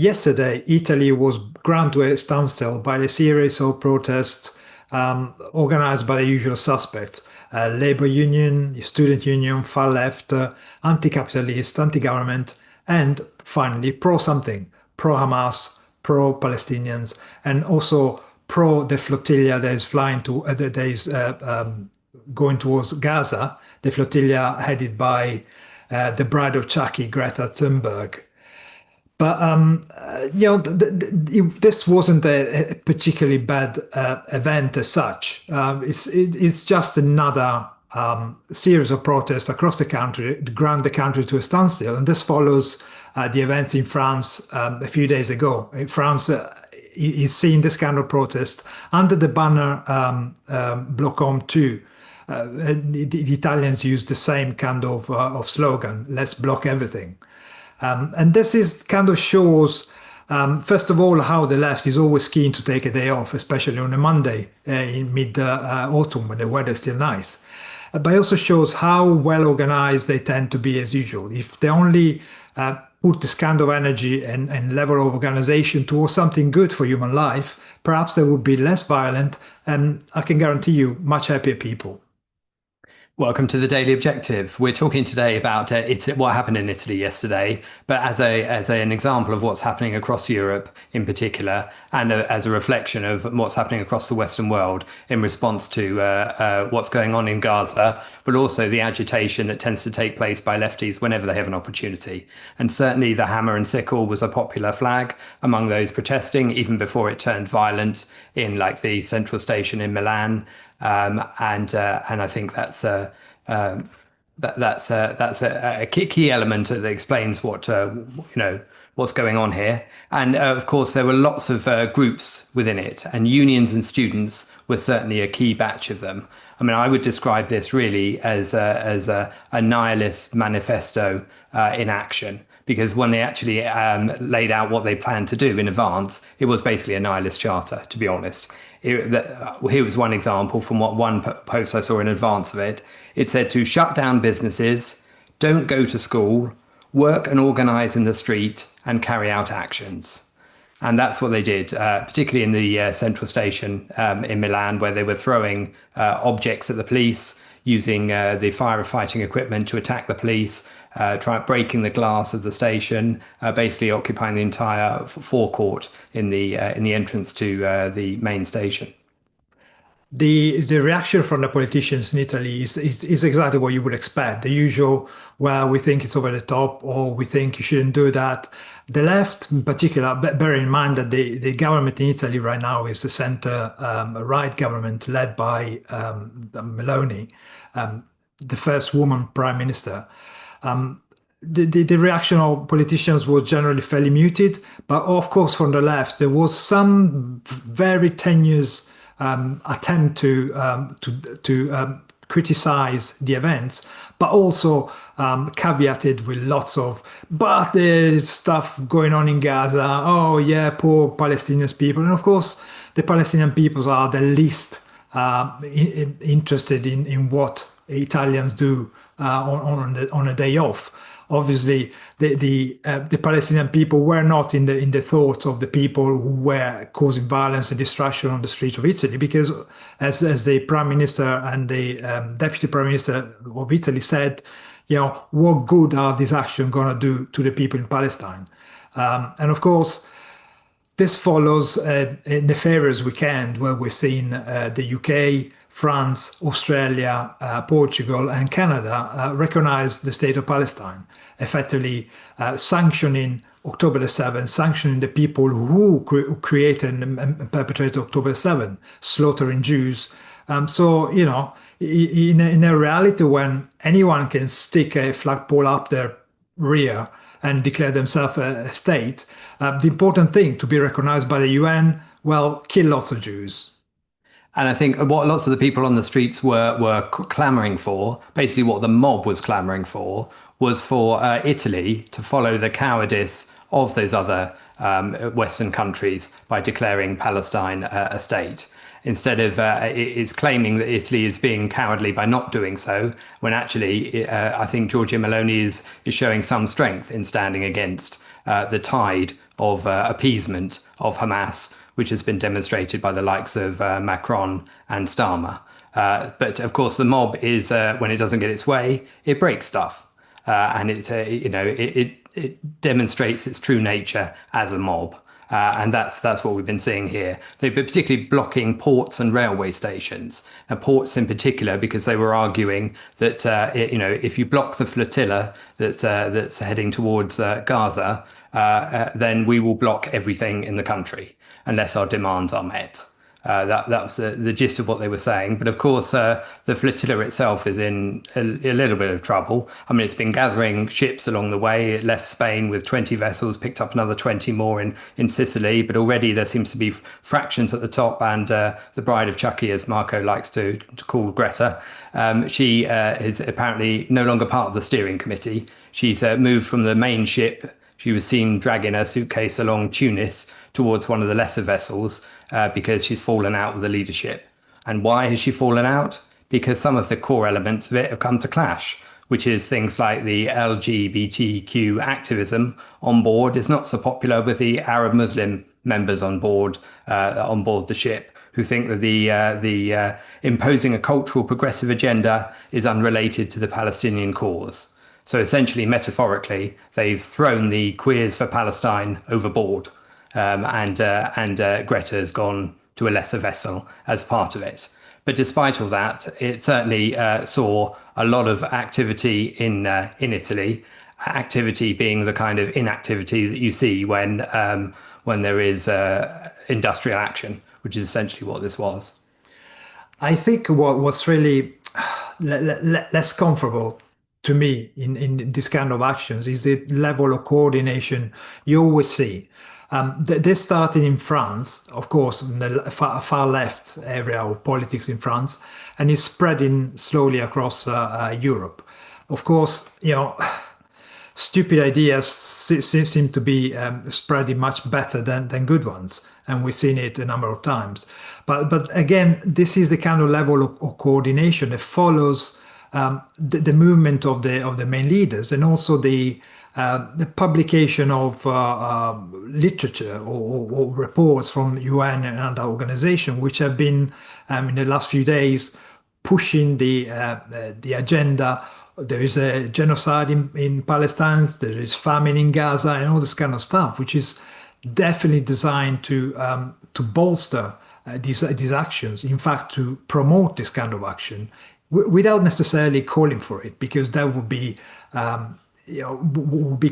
Yesterday, Italy was ground to a standstill by a series of protests organized by the usual suspects: labor union, student union, far left, anti-capitalist, anti-government, and finally pro-something, pro-Hamas, pro-Palestinians, and also pro the flotilla that is going towards Gaza, the flotilla headed by the bride of Chucky, Greta Thunberg. But this wasn't a particularly bad event as such. It's just another series of protests across the country, ground the country to a standstill. And this follows the events in France a few days ago. In France is seeing this kind of protest under the banner Bloc Homme too. The Italians use the same kind of slogan: "Let's block everything." And this is kind of shows, first of all, how the left is always keen to take a day off, especially on a Monday in mid-autumn when the weather is still nice. But it also shows how well organized they tend to be as usual. If they only put this kind of energy and level of organization towards something good for human life, perhaps they would be less violent and, I can guarantee you, much happier people. Welcome to the Daily Objective. We're talking today about what happened in Italy yesterday, but as an example of what's happening across Europe in particular, and as a reflection of what's happening across the Western world in response to what's going on in Gaza, but also the agitation that tends to take place by lefties whenever they have an opportunity. And certainly the hammer and sickle was a popular flag among those protesting, even before it turned violent in like the Central Station in Milan. And I think that's a key element that explains what's going on here. And of course, there were lots of groups within it, and unions and students were certainly a key batch of them. I mean, I would describe this really as a nihilist manifesto in action. Because when they actually laid out what they planned to do in advance, it was basically a nihilist charter, to be honest. Here was one example from one post I saw in advance of it. It said to shut down businesses, don't go to school, work and organize in the street, and carry out actions. And that's what they did, particularly in the Central Station in Milan, where they were throwing objects at the police, using the firefighting equipment to attack the police, breaking the glass of the station, basically occupying the entire forecourt in the entrance to the main station. The reaction from the politicians in Italy is exactly what you would expect. The usual, well, we think it's over the top, or we think you shouldn't do that. The left, in particular, bear in mind that the government in Italy right now is a center-right government led by Meloni, the first woman prime minister. The reaction of politicians was generally fairly muted, but of course, from the left, there was some very tenuous attempt to criticize the events, but also caveated with lots of, but there's stuff going on in Gaza. Oh yeah, poor Palestinian people. And of course, the Palestinian peoples are the least interested in what Italians do on a day off. Obviously, the Palestinian people were not in the thoughts of the people who were causing violence and destruction on the streets of Italy, because as the Prime Minister and the Deputy Prime Minister of Italy said, what good are these actions going to do to the people in Palestine? And of course, this follows a nefarious weekend where we're seeing the UK, France, Australia, Portugal, and Canada recognize the state of Palestine, effectively sanctioning October the 7th, sanctioning the people who created and perpetrated October 7th, slaughtering Jews. So, in a reality when anyone can stick a flagpole up their rear and declare themselves a state, the important thing to be recognized by the UN, well, kill lots of Jews. And I think what lots of the people on the streets were clamoring for, basically what the mob was clamoring for, was for Italy to follow the cowardice of those other Western countries by declaring Palestine a state. Instead of it's claiming that Italy is being cowardly by not doing so, when actually I think Giorgia Meloni is showing some strength in standing against the tide of appeasement of Hamas, which has been demonstrated by the likes of Macron and Starmer. But of course, the mob is when it doesn't get its way, it breaks stuff, and it demonstrates its true nature as a mob. And that's what we've been seeing here. They've been particularly blocking ports and railway stations, and ports in particular, because they were arguing that if you block the flotilla that's heading towards Gaza, then we will block everything in the country unless our demands are met. That was the gist of what they were saying. But of course, the flotilla itself is in a little bit of trouble. I mean, it's been gathering ships along the way. It left Spain with 20 vessels, picked up another 20 more in Sicily. But already there seems to be fractions at the top. And the bride of Chucky, as Marco likes to call Greta, she is apparently no longer part of the steering committee. She's moved from the main ship. She was seen dragging her suitcase along Tunis towards one of the lesser vessels because she's fallen out with the leadership. And why has she fallen out? Because some of the core elements of it have come to clash, which is things like the LGBTQ activism on board is not so popular with the Arab Muslim members on board the ship, who think that the imposing a cultural progressive agenda is unrelated to the Palestinian cause. So essentially, metaphorically, they've thrown the Queers for Palestine overboard, and Greta has gone to a lesser vessel as part of it. But despite all that, it certainly saw a lot of activity in Italy. Activity being the kind of inactivity that you see when there is industrial action, which is essentially what this was. I think what was really less comfortable to me in this kind of actions is the level of coordination you always see. This started in France, of course, in the far left area of politics in France, and is spreading slowly across Europe. Of course, stupid ideas seem to be spreading much better than good ones, and we've seen it a number of times. But again, this is the kind of level of coordination that follows the movement of the main leaders, and also the publication of literature or reports from UN and other organizations, which have been in the last few days pushing the agenda. There is a genocide in Palestine, there is famine in Gaza, and all this kind of stuff, which is definitely designed to bolster these actions. In fact, to promote this kind of action without necessarily calling for it, because that would be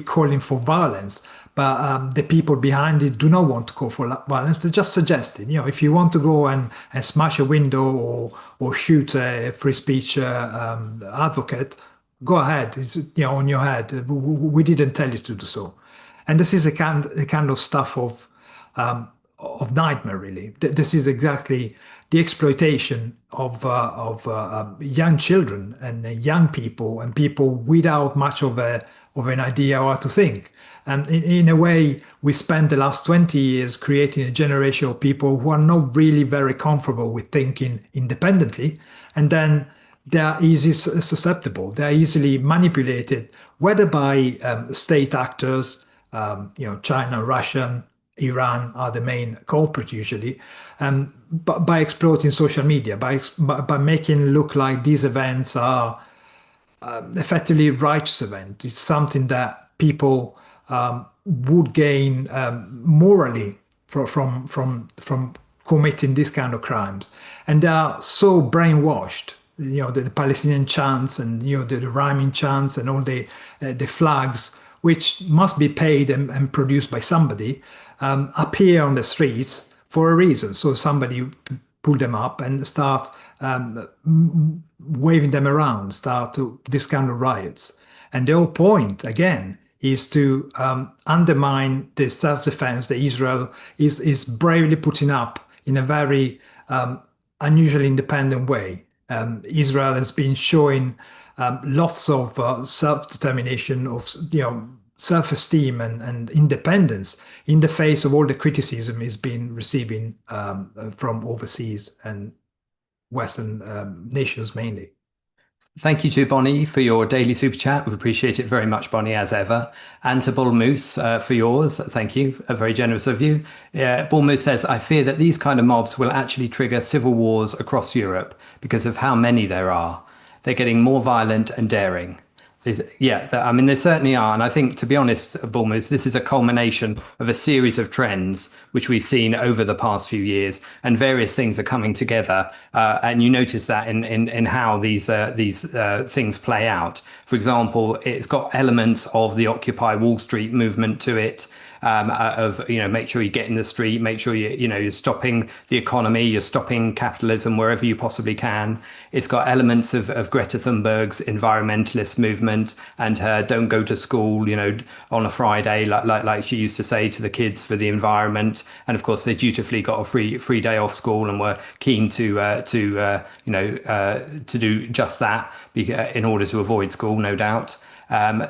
calling for violence. But the people behind it do not want to call for violence. They're just suggesting, if you want to go and smash a window or shoot a free speech advocate, go ahead. It's on your head. We didn't tell you to do so. And this is the kind of stuff of nightmare, really. This is exactly the exploitation of young children and young people, and people without much of an idea how to think. And in a way, we spent the last 20 years creating a generation of people who are not really very comfortable with thinking independently, and then they are easily susceptible. They are easily manipulated, whether by state actors, China, Russia, Iran are the main culprit usually, but by exploiting social media, by making it look like these events are effectively righteous events. It's something that people would gain morally from committing these kind of crimes, and they are so brainwashed. The Palestinian chants and the rhyming chants and all the flags, which must be paid and produced by somebody, appear on the streets for a reason. So somebody pull them up and start waving them around, start this kind of riots. And the whole point, again, is to undermine the self-defense that Israel is bravely putting up in a very unusually independent way. Israel has been showing lots of self-determination, of self-esteem and independence in the face of all the criticism it's been receiving from overseas and Western nations mainly. Thank you to Bonnie for your daily super chat. We appreciate it very much, Bonnie, as ever. And to Bull Moose for yours. Thank you. Very generous of you. Bull Moose says, I fear that these kind of mobs will actually trigger civil wars across Europe because of how many there are. They're getting more violent and daring. Yeah, I mean, they certainly are. And I think, to be honest, Bournemouth, this is a culmination of a series of trends which we've seen over the past few years, and various things are coming together. And you notice that in how these things play out. For example, it's got elements of the Occupy Wall Street movement to it. Of make sure you get in the street, make sure you're stopping the economy, you're stopping capitalism wherever you possibly can. It's got elements of Greta Thunberg's environmentalist movement and her "don't go to school" on a Friday, like she used to say to the kids for the environment. And of course, they dutifully got a free day off school and were keen to do just that in order to avoid school, no doubt.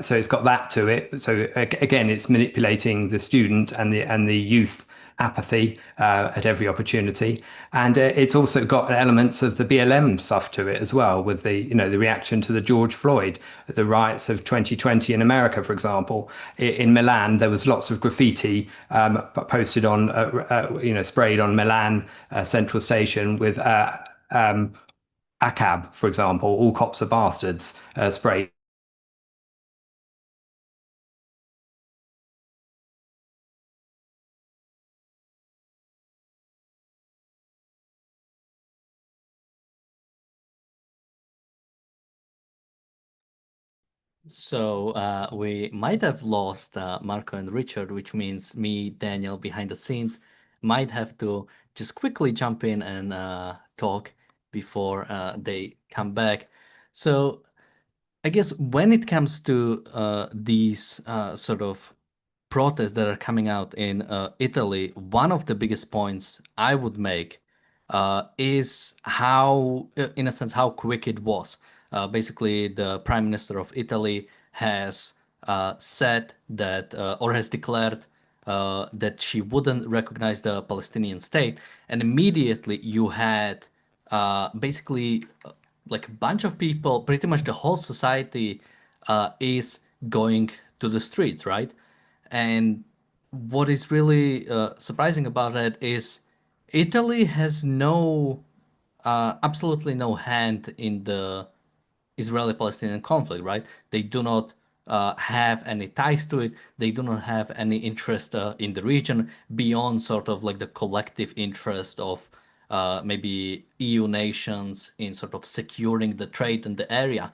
So it's got that to it. So again, it's manipulating the student and the youth apathy at every opportunity, and it's also got elements of the BLM stuff to it as well, with the reaction to the George Floyd, the riots of 2020 in America, for example. In Milan, there was lots of graffiti posted on, sprayed on Milan Central Station with ACAB, for example, all cops are bastards, sprayed. So we might have lost Marco and Richard, which means me, Daniel, behind the scenes, might have to just quickly jump in and talk before they come back. So I guess when it comes to these sort of protests that are coming out in Italy, one of the biggest points I would make is how, in a sense, how quick it was. Basically, the Prime Minister of Italy has said that, or has declared that she wouldn't recognize the Palestinian state, and immediately you had basically like a bunch of people, pretty much the whole society is going to the streets, right? And what is really surprising about that is Italy has absolutely no hand in the Israeli-Palestinian conflict, right? They do not have any ties to it. They do not have any interest in the region beyond sort of like the collective interest of maybe EU nations in sort of securing the trade in the area.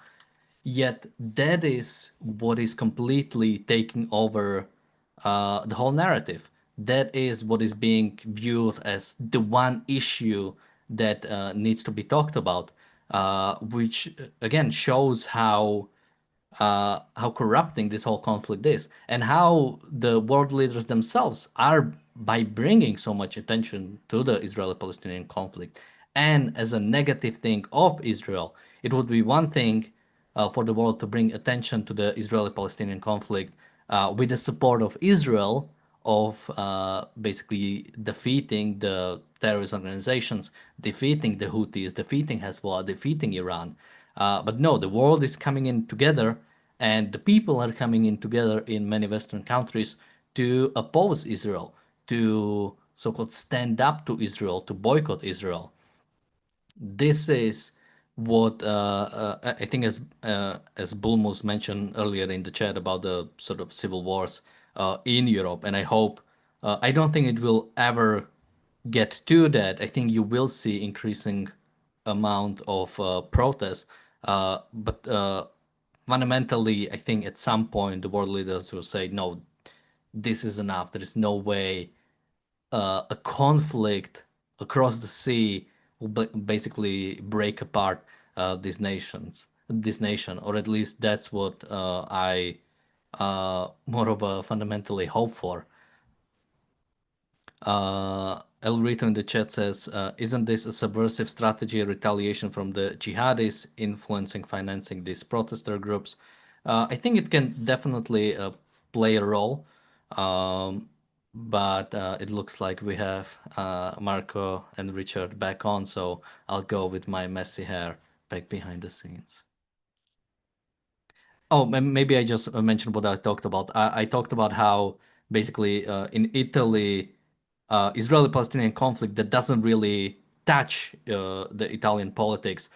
Yet that is what is completely taking over the whole narrative. That is what is being viewed as the one issue that needs to be talked about, which again shows how corrupting this whole conflict is, and how the world leaders themselves are, by bringing so much attention to the Israeli-Palestinian conflict and as a negative thing of Israel. It would be one thing for the world to bring attention to the Israeli-Palestinian conflict with the support of Israel, of basically defeating the terrorist organizations, defeating the Houthis, defeating Hezbollah, defeating Iran. But no, the world is coming in together, and the people are coming in together in many Western countries to oppose Israel, to so-called stand up to Israel, to boycott Israel. This is what I think, as Bulmus mentioned earlier in the chat about the sort of civil wars in Europe, and I hope I don't think it will ever get to that. I think you will see increasing amount of protests, but fundamentally, I think at some point the world leaders will say, no, this is enough. There is no way a conflict across the sea will basically break apart this nation, or at least that's what I more of a fundamentally hope for. El Rito in the chat says, isn't this a subversive strategy, a retaliation from the jihadis influencing, financing these protester groups? I think it can definitely play a role. But it looks like we have Marco and Richard back on, so I'll go with my messy hair back behind the scenes. Oh, maybe I just mentioned what I talked about. I talked about how basically in Italy, Israeli-Palestinian conflict that doesn't really touch the Italian politics.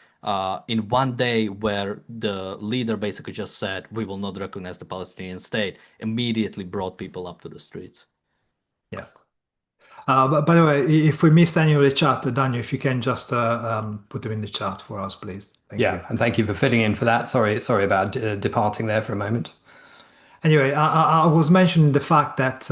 In one day, where the leader basically just said, "We will not recognize the Palestinian state," immediately brought people up to the streets. Yeah. But by the way, if we missed any of the chat, Daniel, if you can just put them in the chat for us, please. Thank you. Yeah, and thank you for filling in for that. Sorry about departing there for a moment. Anyway, I was mentioning the fact that,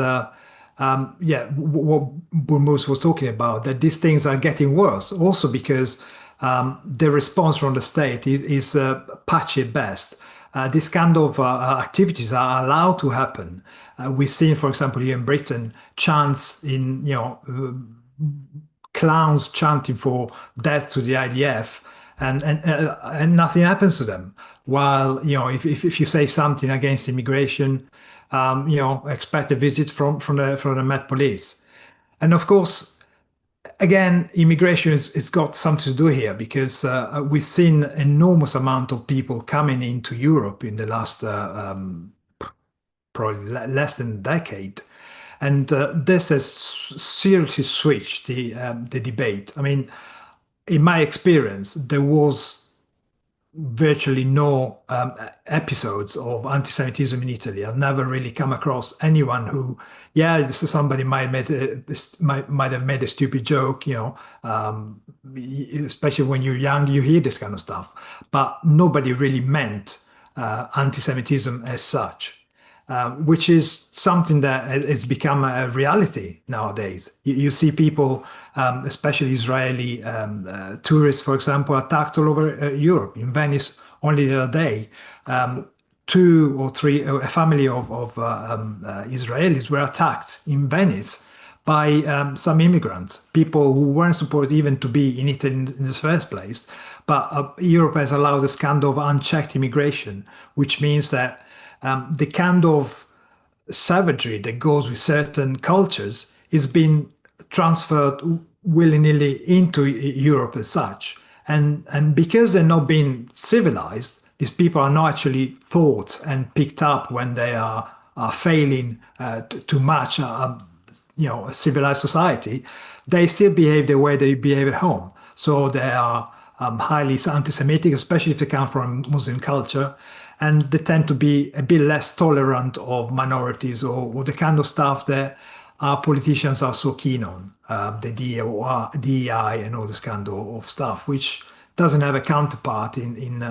yeah, what Burmuz was talking about, that these things are getting worse, also because the response from the state is patchy at best. These kind of activities are allowed to happen. We've seen, for example, here in Britain, chants in, clowns chanting for death to the IDF, and nothing happens to them. While if you say something against immigration, expect a visit from the Met Police, and of course, again, immigration is got something to do here because we've seen enormous amount of people coming into Europe in the last probably less than a decade. And this has seriously switched the debate. I mean, in my experience, there was virtually no episodes of anti-Semitism in Italy. I've never really come across anyone who, yeah, this is somebody might have made a stupid joke, especially when you're young, you hear this kind of stuff, but nobody really meant anti-Semitism as such. Which is something that has become a reality nowadays. You see people, especially Israeli tourists, for example, attacked all over Europe. In Venice, only the other day, two or three, a family of Israelis were attacked in Venice by some immigrants, people who weren't supposed even to be in Italy in the first place. But Europe has allowed this kind of unchecked immigration, which means that the kind of savagery that goes with certain cultures is being transferred willy-nilly into Europe as such. And because they're not being civilized, these people are not actually thought and picked up when they are failing to match a civilized society. They still behave the way they behave at home. So they are highly anti-Semitic, especially if they come from Muslim culture, and they tend to be a bit less tolerant of minorities or the kind of stuff that our politicians are so keen on, the DEI and all this kind of stuff, which doesn't have a counterpart in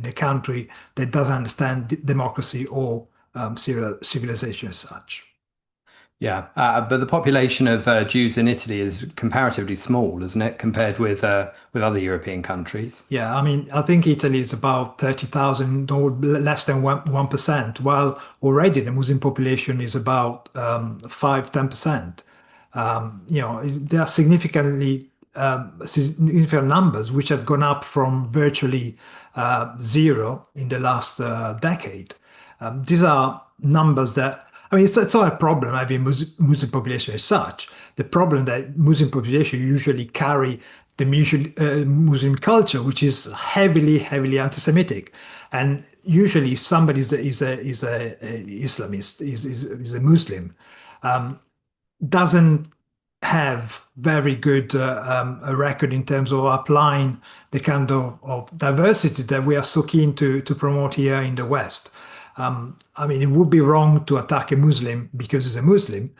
a country that doesn't understand democracy or civilization as such. Yeah, but the population of Jews in Italy is comparatively small, isn't it, compared with other European countries? Yeah, I mean, I think Italy is about 30,000 or less than 1%, while already the Muslim population is about 5-10%. There are significant numbers which have gone up from virtually zero in the last decade. These are numbers that, I mean, it's not a problem having Muslim population as such. The problem that Muslim population usually carry the Muslim culture, which is heavily anti-Semitic, and usually if somebody is a Islamist, is a Muslim, doesn't have very good a record in terms of applying the kind of diversity that we are so keen to promote here in the West. I mean, it would be wrong to attack a Muslim because he's a Muslim,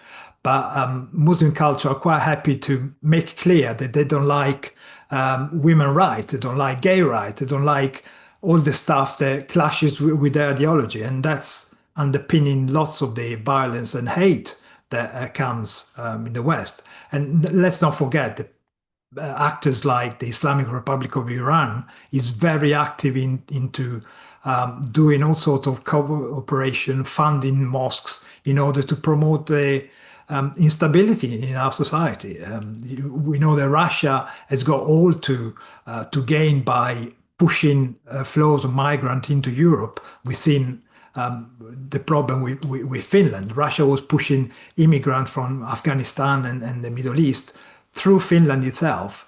but Muslim culture are quite happy to make clear that they don't like women rights, they don't like gay rights, they don't like all the stuff that clashes with their ideology, and that's underpinning lots of the violence and hate that comes in the West. And let's not forget that actors like the Islamic Republic of Iran is very active into doing all sorts of cover operation, funding mosques in order to promote the instability in our society. We know that Russia has got all to gain by pushing flows of migrants into Europe. We've seen the problem with Finland. Russia was pushing immigrants from Afghanistan and the Middle East through Finland itself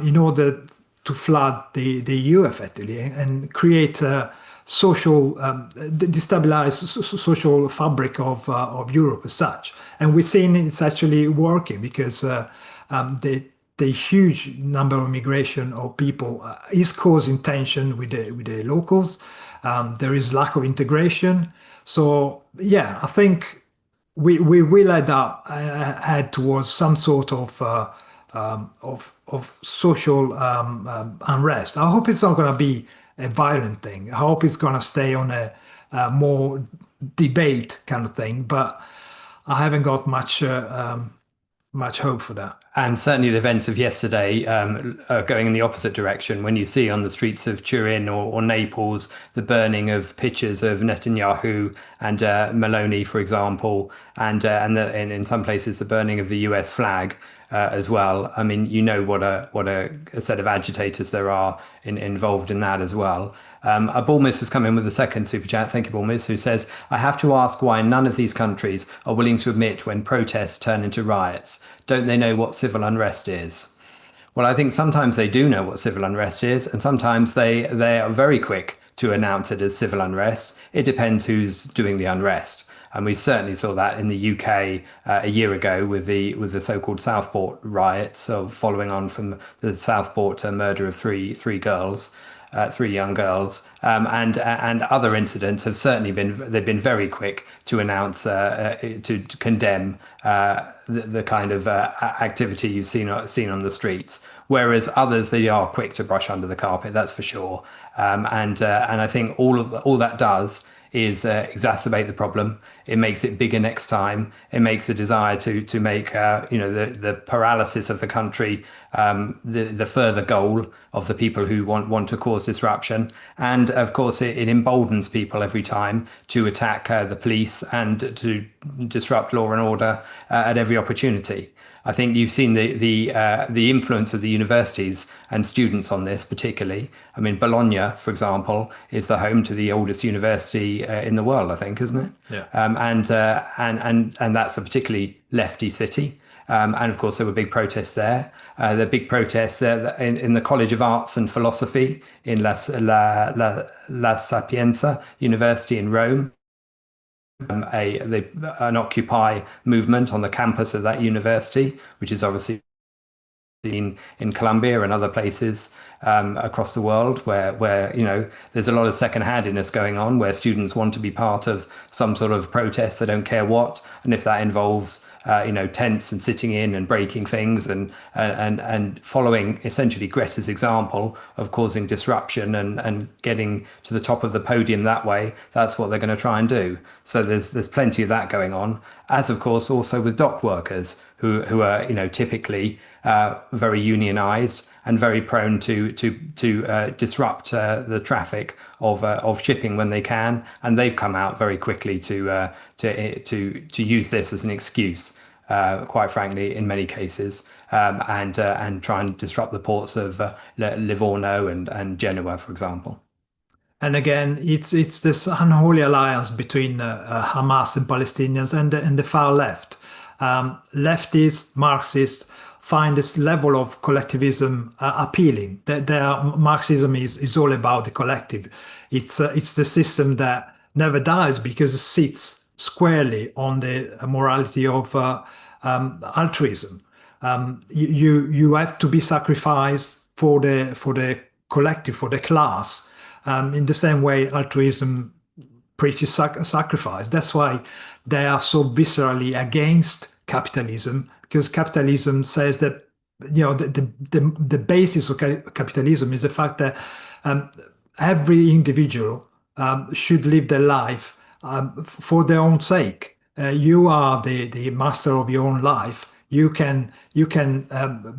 in order to flood the EU effectively and create social destabilize social fabric of Europe as such. And we're seeing it's actually working because the huge number of migration of people is causing tension with the locals. There is lack of integration. So yeah, I think we will head towards some sort of social unrest. I hope it's not going to be a violent thing. I hope it's going to stay on a more debate kind of thing. But I haven't got much hope for that. And certainly the events of yesterday are going in the opposite direction. When you see on the streets of Turin or Naples the burning of pictures of Netanyahu and Meloni, for example, and in some places the burning of the US flag as well. I mean, you know what a set of agitators there are involved in that as well. Bulmis has come in with a second super chat. Thank you, Bulmis, who says, I have to ask why none of these countries are willing to admit when protests turn into riots. Don't they know what civil unrest is? Well, I think sometimes they do know what civil unrest is, and sometimes they are very quick to announce it as civil unrest. It depends who's doing the unrest. And we certainly saw that in the UK a year ago with the so-called Southport riots, following on from the Southport murder of three girls. Three young girls, and other incidents have certainly they've been very quick to announce to condemn the kind of activity you've seen on the streets. Whereas others, they are quick to brush under the carpet, that's for sure. And I think all that does is exacerbate the problem. It makes it bigger next time. It makes a desire to make the paralysis of the country the further goal of the people who want to cause disruption. And of course, it emboldens people every time to attack the police and to disrupt law and order at every opportunity. I think you've seen the influence of the universities and students on this particularly. I mean, Bologna, for example, is the home to the oldest university in the world, I think, isn't it? Yeah. And that's a particularly lefty city. And of course, there were big protests there. There are big protests in the College of Arts and Philosophy in La Sapienza University in Rome. An Occupy movement on the campus of that university, which is obviously in Colombia and other places across the world where there's a lot of second-handedness going on, where students want to be part of some sort of protest, they don't care what, and if that involves tents and sitting in and breaking things and following essentially Greta's example of causing disruption and getting to the top of the podium that way, that's what they're going to try and do. So there's plenty of that going on, as of course also with dock workers who are typically very unionized and very prone to disrupt the traffic of shipping when they can, and they've come out very quickly to use this as an excuse, quite frankly, in many cases, and try and disrupt the ports of Livorno and Genoa, for example. And again, it's this unholy alliance between Hamas and Palestinians and the far left. Leftists, Marxists find this level of collectivism appealing. Their Marxism is all about the collective. It's the system that never dies because it sits squarely on the morality of altruism. You have to be sacrificed for the collective, for the class, in the same way altruism preaches sacrifice. That's why they are so viscerally against capitalism, because capitalism says that the basis of capitalism is the fact that every individual should live their life for their own sake. You are the master of your own life. You can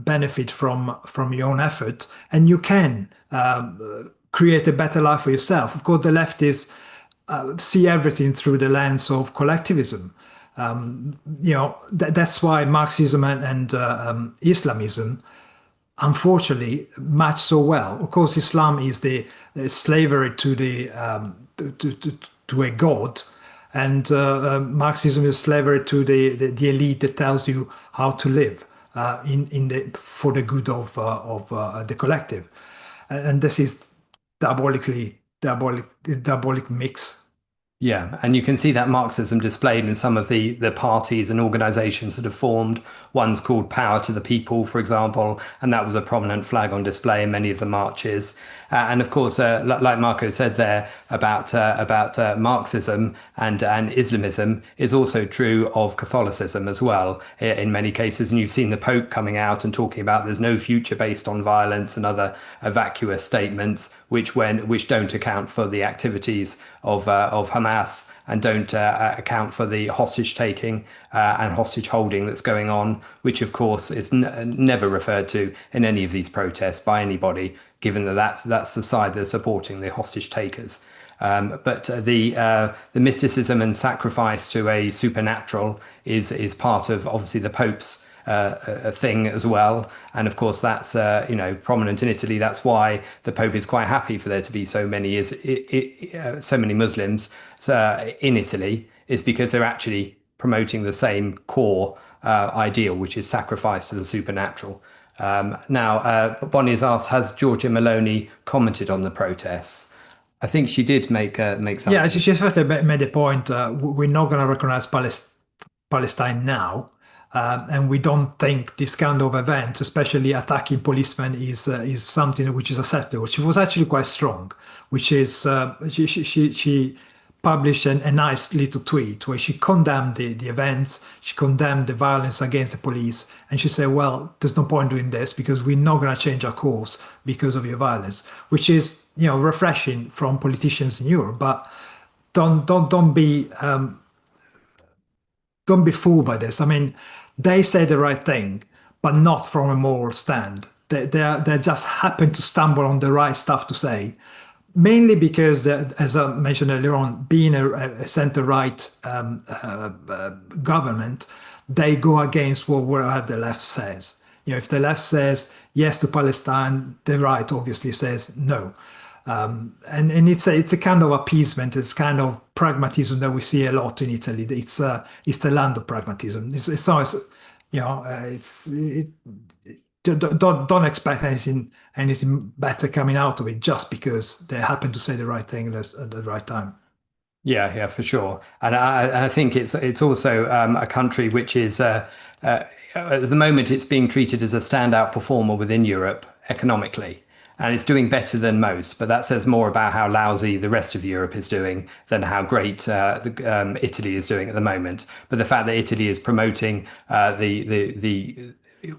benefit from your own effort, and you can create a better life for yourself. Of course, the leftists see everything through the lens of collectivism. That's why Marxism and Islamism, unfortunately, match so well. Of course, Islam is the slavery to to a god, and Marxism is slavery to the elite that tells you how to live for the good of the collective, and this is diabolically diabolic mix. Yeah, and you can see that Marxism displayed in some of the parties and organizations that have formed. One's called Power to the People, for example, and that was a prominent flag on display in many of the marches. And of course, like Marco said there about Marxism and Islamism is also true of Catholicism as well in many cases. And you've seen the Pope coming out and talking about there's no future based on violence and other vacuous statements which don't account for the activities of Hamas and don't account for the hostage taking and hostage holding that's going on, which of course is never referred to in any of these protests by anybody, given that that's the side that's supporting the hostage takers. But the mysticism and sacrifice to a supernatural is part of obviously the Pope's a thing as well, and of course that's prominent in Italy. That's why the Pope is quite happy for there to be so many Muslims in Italy, is because they're actually promoting the same core ideal, which is sacrifice to the supernatural. Now, Bonnie has asked, has Giorgia Meloni commented on the protests? I think she did make something. Yeah, she first made a point. We're not going to recognize Palestine now. And we don't think this kind of event, especially attacking policemen, is something which is acceptable. She was actually quite strong, which is she published a nice little tweet where she condemned the events, she condemned the violence against the police, and she said, "Well, there's no point doing this because we're not going to change our course because of your violence," which is refreshing from politicians in Europe. But don't be fooled by this. I mean, they say the right thing, but not from a moral stand. They just happen to stumble on the right stuff to say, mainly because, as I mentioned earlier on, being a center-right government, they go against whatever the left says. If the left says yes to Palestine, the right obviously says no. And it's a kind of appeasement. It's kind of pragmatism that we see a lot in Italy. It's the land of pragmatism. It's always, don't expect anything better coming out of it just because they happen to say the right thing at the right time. Yeah, for sure. And I think it's also a country which is at the moment it's being treated as a standout performer within Europe economically. And it's doing better than most, but that says more about how lousy the rest of Europe is doing than how great Italy is doing at the moment. But the fact that Italy is promoting the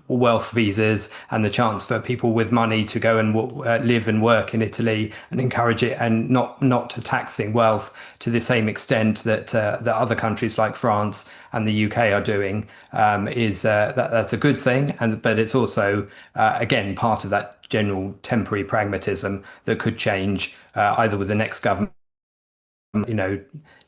wealth visas and the chance for people with money to go and live and work in Italy and encourage it, and not taxing wealth to the same extent that other countries like France and the UK are doing, that's a good thing. But it's also again part of that general temporary pragmatism that could change either with the next government,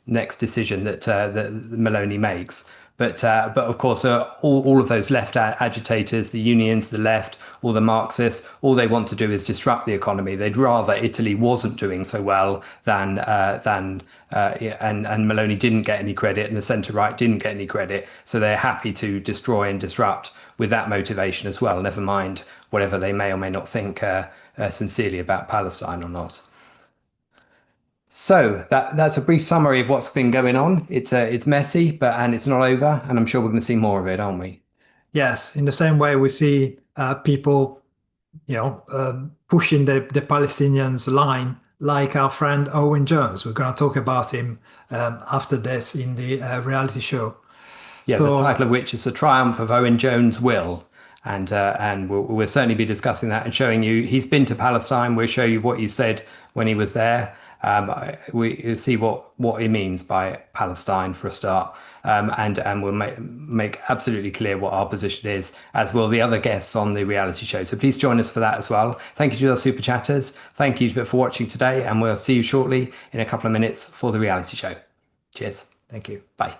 next decision that Meloni makes. But of course, all of those left agitators, the unions, the left, all the Marxists, all they want to do is disrupt the economy. They'd rather Italy wasn't doing so well and Meloni didn't get any credit and the centre right didn't get any credit. So they're happy to destroy and disrupt with that motivation as well. Never mind whatever they may or may not think sincerely about Palestine or not. So that's a brief summary of what's been going on. It's messy, and it's not over, and I'm sure we're going to see more of it, aren't we? Yes, in the same way we see people, pushing the Palestinians' line, like our friend Owen Jones. We're going to talk about him after this in the reality show. Yeah, the title of which is "The Triumph of Owen Jones' Will." And we'll certainly be discussing that and showing you he's been to Palestine. We'll show you what he said when he was there. We see what he means by Palestine for a start, and we'll make absolutely clear what our position is, as will the other guests on the reality show. So please join us for that as well. Thank you to our super chatters. Thank you for watching today, and we'll see you shortly in a couple of minutes for the reality show. Cheers. Thank you. Bye.